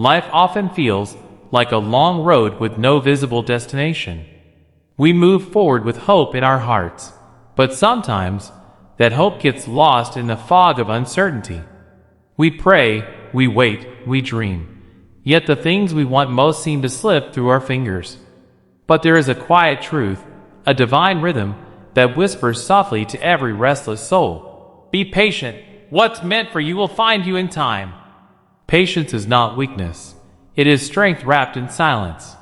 Life often feels like a long road with no visible destination. We move forward with hope in our hearts, but sometimes that hope gets lost in the fog of uncertainty. We pray, we wait, we dream, yet the things we want most seem to slip through our fingers. But there is a quiet truth, a divine rhythm that whispers softly to every restless soul. Be patient. What's meant for you will find you in time. Patience is not weakness. It is strength wrapped in silence.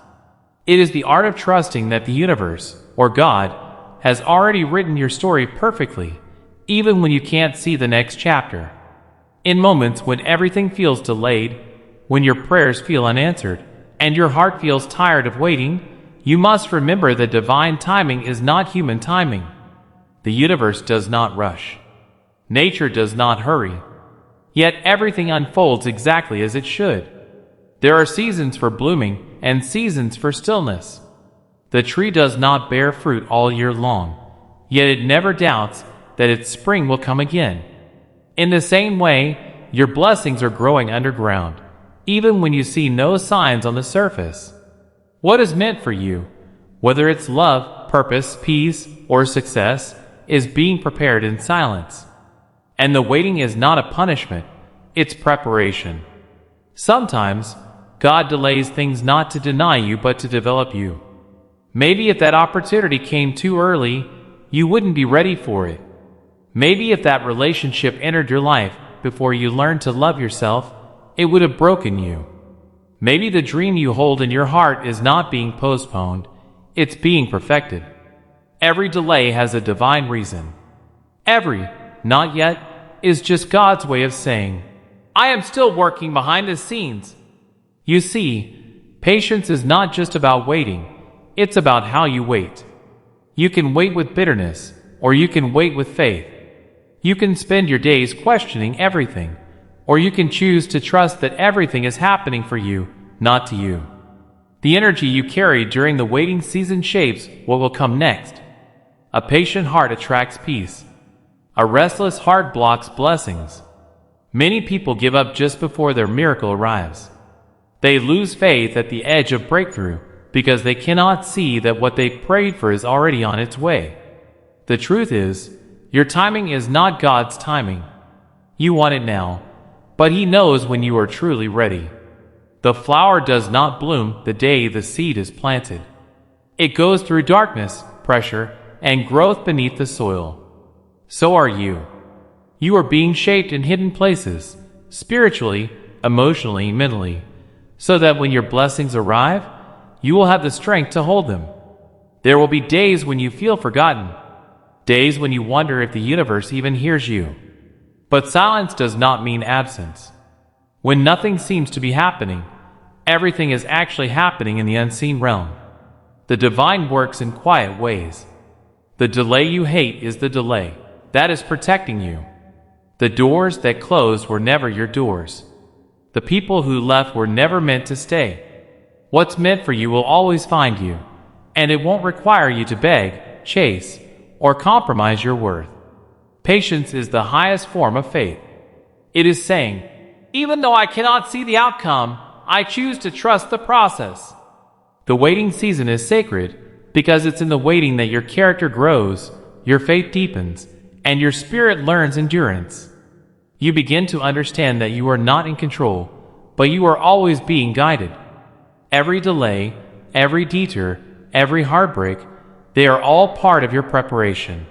It is the art of trusting that the universe, or God, has already written your story perfectly, even when you can't see the next chapter. In moments when everything feels delayed, when your prayers feel unanswered, and your heart feels tired of waiting, you must remember that divine timing is not human timing. The universe does not rush. Nature does not hurry. Yet everything unfolds exactly as it should. There are seasons for blooming and seasons for stillness. The tree does not bear fruit all year long, yet it never doubts that its spring will come again. In the same way, your blessings are growing underground, even when you see no signs on the surface. What is meant for you, whether it's love, purpose, peace, or success, is being prepared in silence. And the waiting is not a punishment, it's preparation. Sometimes, God delays things not to deny you but to develop you. Maybe if that opportunity came too early, you wouldn't be ready for it. Maybe if that relationship entered your life before you learned to love yourself, it would have broken you. Maybe the dream you hold in your heart is not being postponed, it's being perfected. Every delay has a divine reason. Every not yet is just God's way of saying, I am still working behind the scenes. You see, patience is not just about waiting, it's about how you wait. You can wait with bitterness, or you can wait with faith. You can spend your days questioning everything, or you can choose to trust that everything is happening for you, not to you. The energy you carry during the waiting season shapes what will come next. A patient heart attracts peace. A restless heart blocks blessings. Many people give up just before their miracle arrives. They lose faith at the edge of breakthrough because they cannot see that what they prayed for is already on its way. The truth is, your timing is not God's timing. You want it now, but He knows when you are truly ready. The flower does not bloom the day the seed is planted. It goes through darkness, pressure, and growth beneath the soil. So are you. You are being shaped in hidden places, spiritually, emotionally, mentally, so that when your blessings arrive, you will have the strength to hold them. There will be days when you feel forgotten, days when you wonder if the universe even hears you. But silence does not mean absence. When nothing seems to be happening, everything is actually happening in the unseen realm. The divine works in quiet ways. The delay you hate is the delay that is protecting you. The doors that closed were never your doors. The people who left were never meant to stay. What's meant for you will always find you, and it won't require you to beg, chase, or compromise your worth. Patience is the highest form of faith. It is saying, even though I cannot see the outcome, I choose to trust the process. The waiting season is sacred because it's in the waiting that your character grows, your faith deepens, and your spirit learns endurance. You begin to understand that you are not in control, but you are always being guided. Every delay, every detour, every heartbreak, they are all part of your preparation.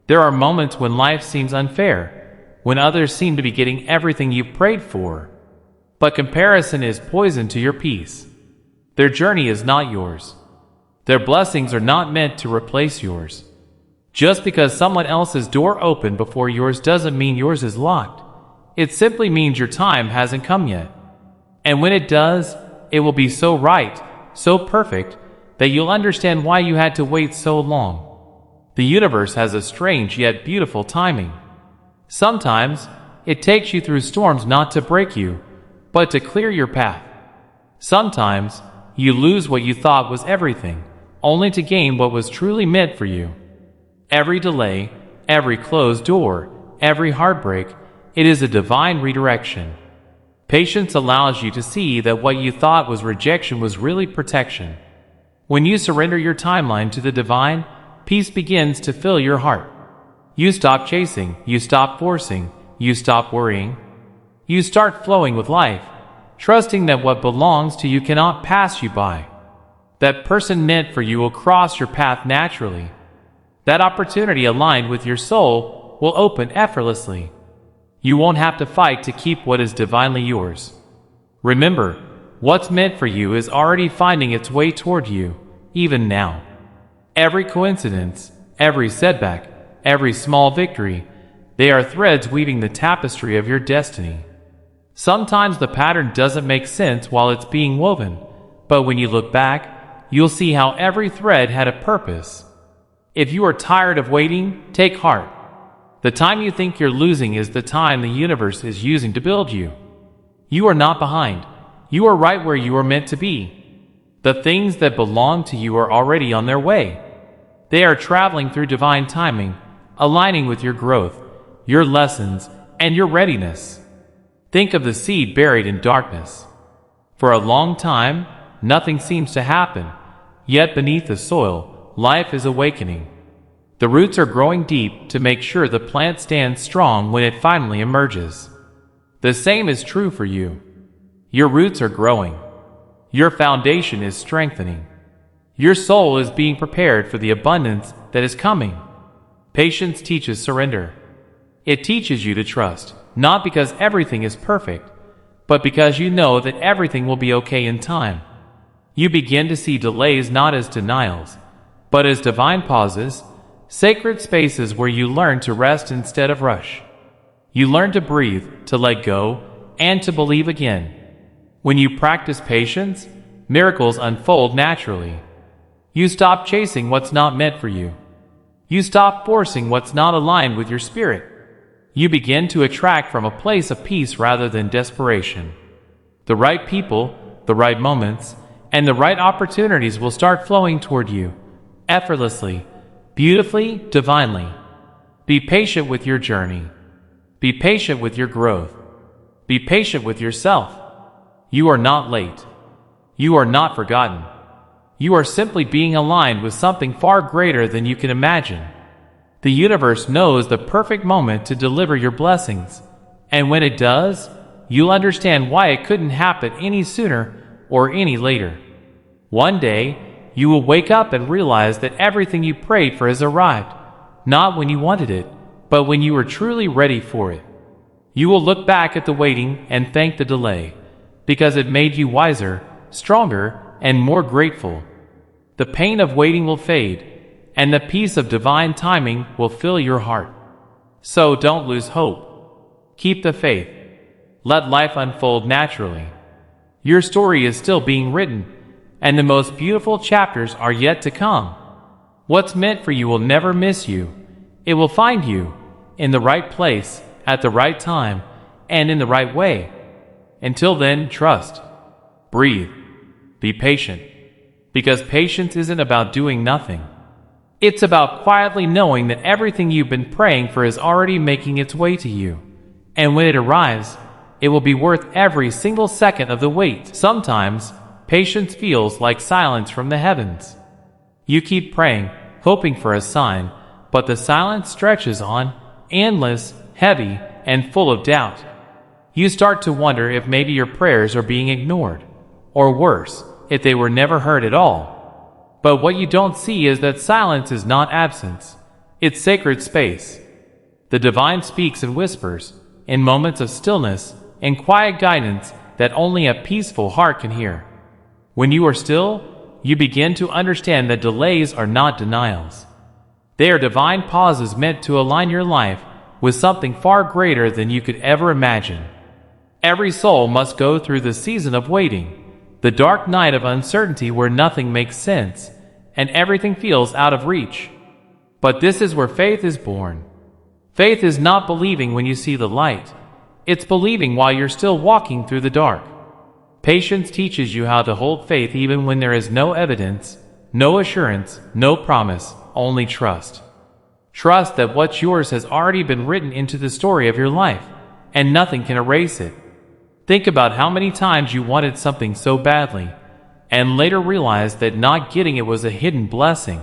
There are moments when life seems unfair, when others seem to be getting everything you prayed for. But comparison is poison to your peace. Their journey is not yours. Their blessings are not meant to replace yours. Just because someone else's door opened before yours doesn't mean yours is locked. It simply means your time hasn't come yet. And when it does, it will be so right, so perfect, that you'll understand why you had to wait so long. The universe has a strange yet beautiful timing. Sometimes, it takes you through storms not to break you, but to clear your path. Sometimes, you lose what you thought was everything, only to gain what was truly meant for you. Every delay, every closed door, every heartbreak, it is a divine redirection. Patience allows you to see that what you thought was rejection was really protection. When you surrender your timeline to the divine, peace begins to fill your heart. You stop chasing, you stop forcing, you stop worrying. You start flowing with life, trusting that what belongs to you cannot pass you by. That person meant for you will cross your path naturally. That opportunity aligned with your soul will open effortlessly. You won't have to fight to keep what is divinely yours. Remember, what's meant for you is already finding its way toward you, even now. Every coincidence, every setback, every small victory, they are threads weaving the tapestry of your destiny. Sometimes the pattern doesn't make sense while it's being woven, but when you look back, you'll see how every thread had a purpose. If you are tired of waiting, take heart. The time you think you're losing is the time the universe is using to build you. You are not behind. You are right where you are meant to be. The things that belong to you are already on their way. They are traveling through divine timing, aligning with your growth, your lessons, and your readiness. Think of the seed buried in darkness. For a long time, nothing seems to happen, yet beneath the soil, life is awakening. The roots are growing deep to make sure the plant stands strong when it finally emerges. The same is true for you. Your roots are growing. Your foundation is strengthening. Your soul is being prepared for the abundance that is coming. Patience teaches surrender. It teaches you to trust, not because everything is perfect, but because you know that everything will be okay in time. You begin to see delays not as denials, but as divine pauses, sacred spaces where you learn to rest instead of rush. You learn to breathe, to let go, and to believe again. When you practice patience, miracles unfold naturally. You stop chasing what's not meant for you. You stop forcing what's not aligned with your spirit. You begin to attract from a place of peace rather than desperation. The right people, the right moments, and the right opportunities will start flowing toward you, effortlessly, beautifully, divinely. Be patient with your journey. Be patient with your growth. Be patient with yourself. You are not late. You are not forgotten. You are simply being aligned with something far greater than you can imagine. The universe knows the perfect moment to deliver your blessings, and when it does, you'll understand why it couldn't happen any sooner or any later. One day, you will wake up and realize that everything you prayed for has arrived, not when you wanted it, but when you were truly ready for it. You will look back at the waiting and thank the delay, because it made you wiser, stronger, and more grateful. The pain of waiting will fade, and the peace of divine timing will fill your heart. So don't lose hope. Keep the faith. Let life unfold naturally. Your story is still being written, and the most beautiful chapters are yet to come. What's meant for you will never miss you. It will find you in the right place, at the right time, and in the right way. Until then, trust. Breathe. Be patient. Because patience isn't about doing nothing. It's about quietly knowing that everything you've been praying for is already making its way to you. And when it arrives, it will be worth every single second of the wait. Sometimes, patience feels like silence from the heavens. You keep praying, hoping for a sign, but the silence stretches on, endless, heavy, and full of doubt. You start to wonder if maybe your prayers are being ignored, or worse, if they were never heard at all. But what you don't see is that silence is not absence. It's sacred space. The divine speaks in whispers, in moments of stillness, in quiet guidance that only a peaceful heart can hear. When you are still, you begin to understand that delays are not denials. They are divine pauses meant to align your life with something far greater than you could ever imagine. Every soul must go through the season of waiting, the dark night of uncertainty where nothing makes sense, and everything feels out of reach. But this is where faith is born. Faith is not believing when you see the light. It's believing while you're still walking through the dark. Patience teaches you how to hold faith even when there is no evidence, no assurance, no promise, only trust. Trust that what's yours has already been written into the story of your life, and nothing can erase it. Think about how many times you wanted something so badly, and later realized that not getting it was a hidden blessing.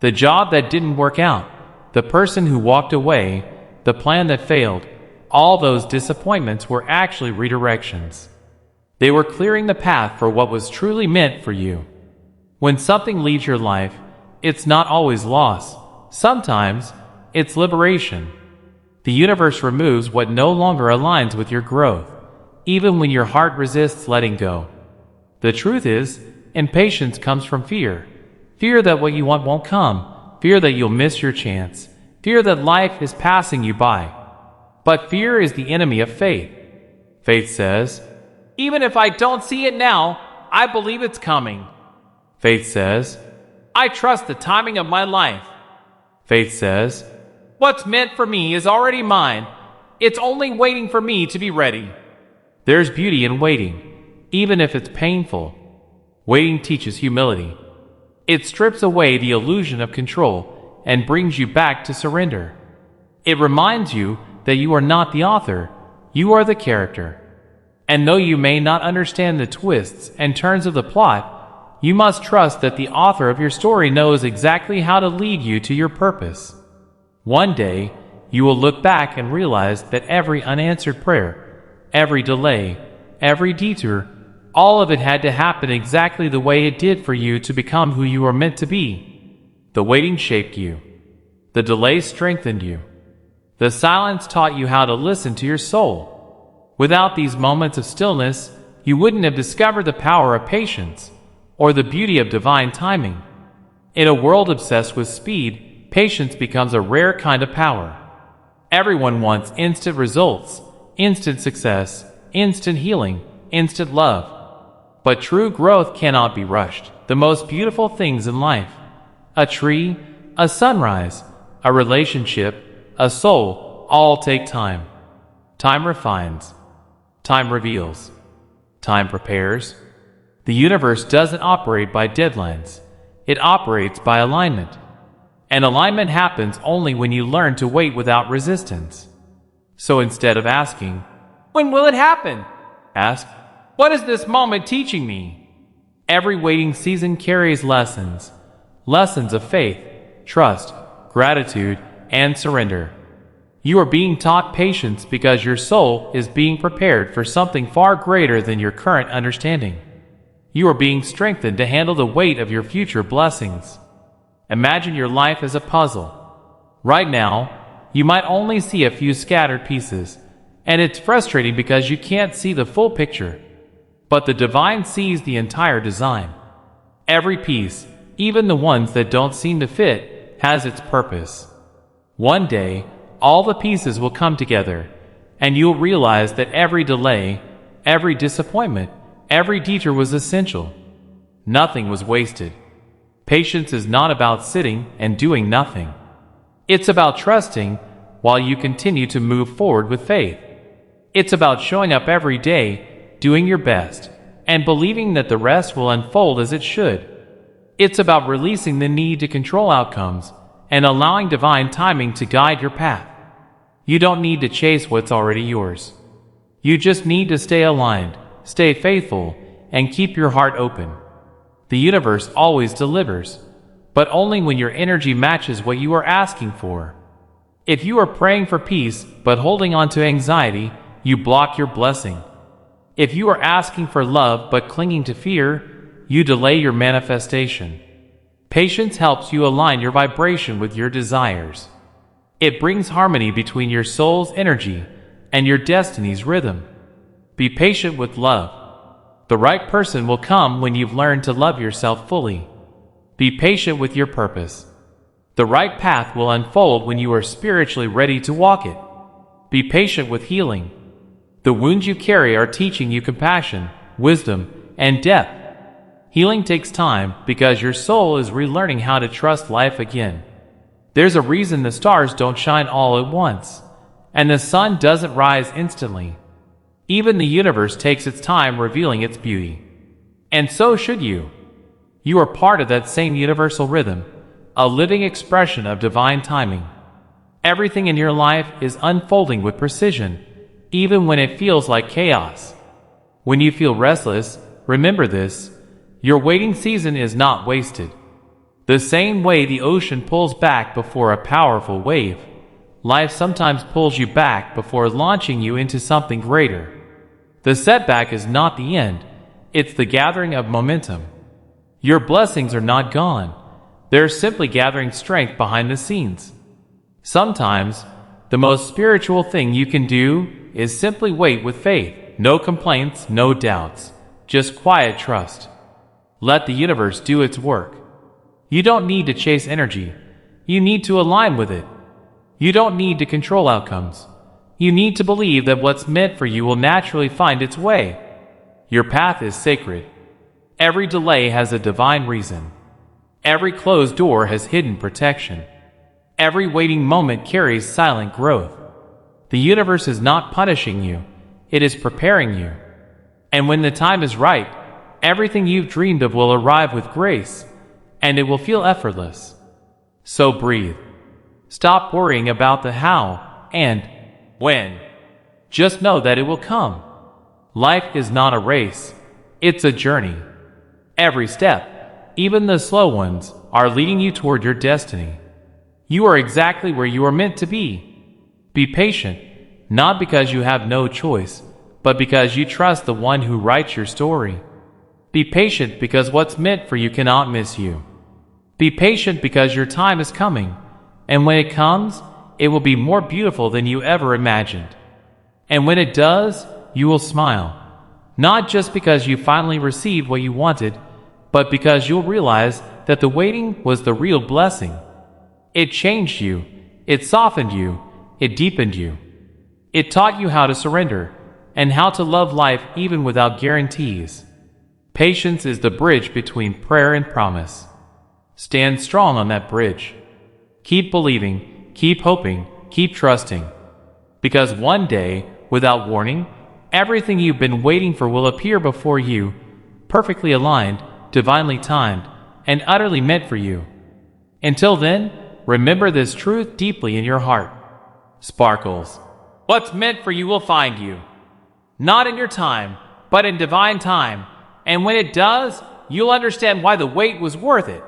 The job that didn't work out, the person who walked away, the plan that failed, all those disappointments were actually redirections. They were clearing the path for what was truly meant for you. When something leaves your life, it's not always loss. Sometimes, it's liberation. The universe removes what no longer aligns with your growth, even when your heart resists letting go. The truth is, impatience comes from fear. Fear that what you want won't come. Fear that you'll miss your chance. Fear that life is passing you by. But fear is the enemy of faith. Faith says, even if I don't see it now, I believe it's coming. Faith says, I trust the timing of my life. Faith says, what's meant for me is already mine. It's only waiting for me to be ready. There's beauty in waiting, even if it's painful. Waiting teaches humility. It strips away the illusion of control and brings you back to surrender. It reminds you that you are not the author, you are the character. And though you may not understand the twists and turns of the plot, you must trust that the author of your story knows exactly how to lead you to your purpose. One day, you will look back and realize that every unanswered prayer, every delay, every detour, all of it had to happen exactly the way it did for you to become who you are meant to be. The waiting shaped you. The delay strengthened you. The silence taught you how to listen to your soul. Without these moments of stillness, you wouldn't have discovered the power of patience or the beauty of divine timing. In a world obsessed with speed, patience becomes a rare kind of power. Everyone wants instant results, instant success, instant healing, instant love. But true growth cannot be rushed. The most beautiful things in life, a tree, a sunrise, a relationship, a soul, all take time. Time refines. Time reveals. Time prepares. The universe doesn't operate by deadlines. It operates by alignment. And alignment happens only when you learn to wait without resistance. So instead of asking, when will it happen? Ask, what is this moment teaching me? Every waiting season carries lessons. Lessons of faith, trust, gratitude, and surrender. You are being taught patience because your soul is being prepared for something far greater than your current understanding. You are being strengthened to handle the weight of your future blessings. Imagine your life as a puzzle. Right now, you might only see a few scattered pieces, and it's frustrating because you can't see the full picture. But the divine sees the entire design. Every piece, even the ones that don't seem to fit, has its purpose. One day, all the pieces will come together, and you'll realize that every delay, every disappointment, every detour was essential. Nothing was wasted. Patience is not about sitting and doing nothing. It's about trusting while you continue to move forward with faith. It's about showing up every day, doing your best, and believing that the rest will unfold as it should. It's about releasing the need to control outcomes and allowing divine timing to guide your path. You don't need to chase what's already yours. You just need to stay aligned, stay faithful, and keep your heart open. The universe always delivers, but only when your energy matches what you are asking for. If you are praying for peace but holding on to anxiety, you block your blessing. If you are asking for love but clinging to fear, you delay your manifestation. Patience helps you align your vibration with your desires. It brings harmony between your soul's energy and your destiny's rhythm. Be patient with love. The right person will come when you've learned to love yourself fully. Be patient with your purpose. The right path will unfold when you are spiritually ready to walk it. Be patient with healing. The wounds you carry are teaching you compassion, wisdom, and depth. Healing takes time because your soul is relearning how to trust life again. There's a reason the stars don't shine all at once, and the sun doesn't rise instantly. Even the universe takes its time revealing its beauty. And so should you. You are part of that same universal rhythm, a living expression of divine timing. Everything in your life is unfolding with precision, even when it feels like chaos. When you feel restless, remember this: your waiting season is not wasted. The same way the ocean pulls back before a powerful wave, life sometimes pulls you back before launching you into something greater. The setback is not the end, it's the gathering of momentum. Your blessings are not gone, they're simply gathering strength behind the scenes. Sometimes, the most spiritual thing you can do is simply wait with faith. No complaints, no doubts, just quiet trust. Let the universe do its work. You don't need to chase energy, you need to align with it. You don't need to control outcomes. You need to believe that what's meant for you will naturally find its way. Your path is sacred. Every delay has a divine reason. Every closed door has hidden protection. Every waiting moment carries silent growth. The universe is not punishing you, it is preparing you. And when the time is right, everything you've dreamed of will arrive with grace, and it will feel effortless. So breathe. Stop worrying about the how and when. Just know that it will come. Life is not a race, it's a journey. Every step, even the slow ones, are leading you toward your destiny. You are exactly where you are meant to be. Be patient, not because you have no choice, but because you trust the one who writes your story. Be patient because what's meant for you cannot miss you. Be patient because your time is coming, and when it comes, it will be more beautiful than you ever imagined. And when it does, you will smile, not just because you finally received what you wanted, but because you'll realize that the waiting was the real blessing. It changed you, it softened you, it deepened you. It taught you how to surrender, and how to love life even without guarantees. Patience is the bridge between prayer and promise. Stand strong on that bridge. Keep believing, keep hoping, keep trusting. Because one day, without warning, everything you've been waiting for will appear before you, perfectly aligned, divinely timed, and utterly meant for you. Until then, remember this truth deeply in your heart. Sparkles. What's meant for you will find you. Not in your time, but in divine time. And when it does, you'll understand why the wait was worth it.